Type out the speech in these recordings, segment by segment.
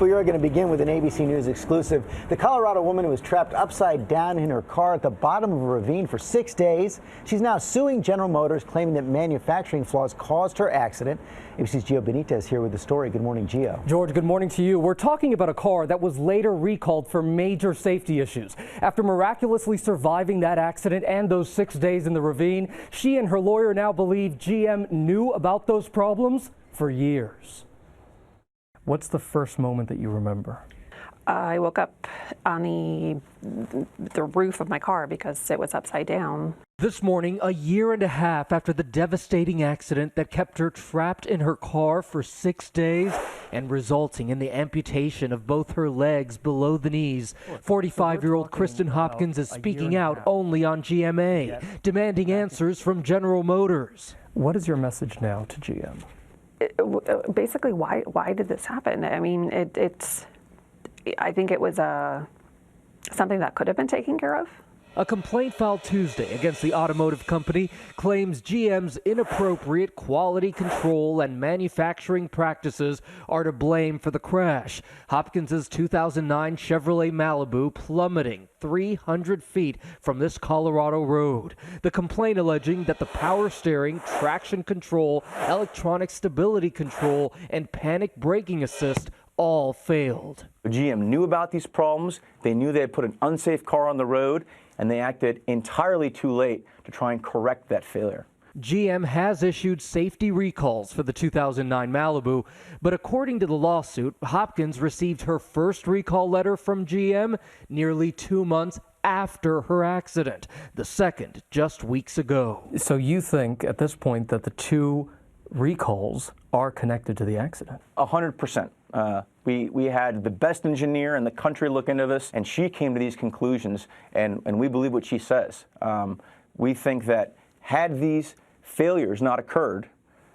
We are going to begin with an ABC News exclusive. The Colorado woman who was trapped upside down in her car at the bottom of a ravine for 6 days. She's now suing General Motors, claiming that manufacturing flaws caused her accident. ABC's Gio Benitez here with the story. Good morning, Gio. George, good morning to you. We're talking about a car that was later recalled for major safety issues. After miraculously surviving that accident and those 6 days in the ravine, she and her lawyer now believe GM knew about those problems for years. What's the first moment that you remember? I woke up on the roof of my car because it was upside down. This morning, a year and a half after the devastating accident that kept her trapped in her car for 6 days and resulting in the amputation of both her legs below the knees, 45-year-old Kristen Hopkins is speaking out only on GMA, demanding answers from General Motors. What is your message now to GM? Basically, why did this happen? I mean, I think it was something that could have been taken care of. A complaint filed Tuesday against the automotive company claims GM's inappropriate quality control and manufacturing practices are to blame for the crash. Hopkins' 2009 Chevrolet Malibu plummeting 300 feet from this Colorado road. The complaint alleging that the power steering, traction control, electronic stability control, and panic braking assist all failed. GM knew about these problems. They knew they had put an unsafe car on the road, and they acted entirely too late to try and correct that failure. GM has issued safety recalls for the 2009 Malibu, but according to the lawsuit, Hopkins received her first recall letter from GM nearly 2 months after her accident, the second just weeks ago. So you think at this point that the two recalls are connected to the accident? 100%. We had the best engineer in the country look into this, and she came to these conclusions, and we believe what she says. We think that had these failures not occurred,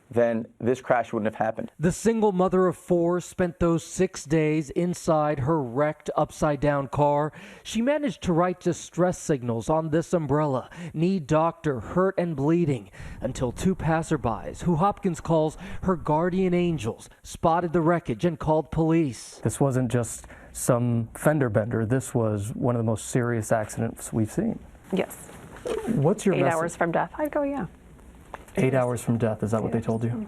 then this crash wouldn't have happened. The single mother of four spent those 6 days inside her wrecked upside-down car. She managed to write distress signals on this umbrella, need doctor, hurt and bleeding, until two passerbys, who Hopkins calls her guardian angels, spotted the wreckage and called police. This wasn't just some fender bender. This was one of the most serious accidents we've seen. Yes. What's your 8 message? hours from death. I'd go, yeah. 8 hours from death, is that what they told you?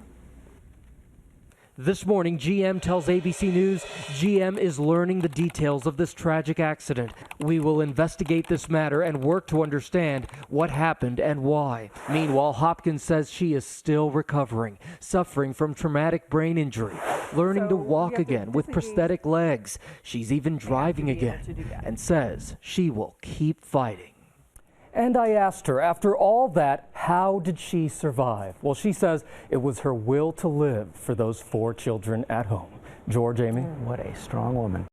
This morning, GM tells ABC News GM is learning the details of this tragic accident. We will investigate this matter and work to understand what happened and why. Meanwhile, Hopkins says she is still recovering, suffering from traumatic brain injury, learning to walk again with prosthetic legs. She's even driving again and says she will keep fighting. And I asked her, after all that, how did she survive? Well, she says it was her will to live for those 4 children at home. George, Amy? What a strong woman.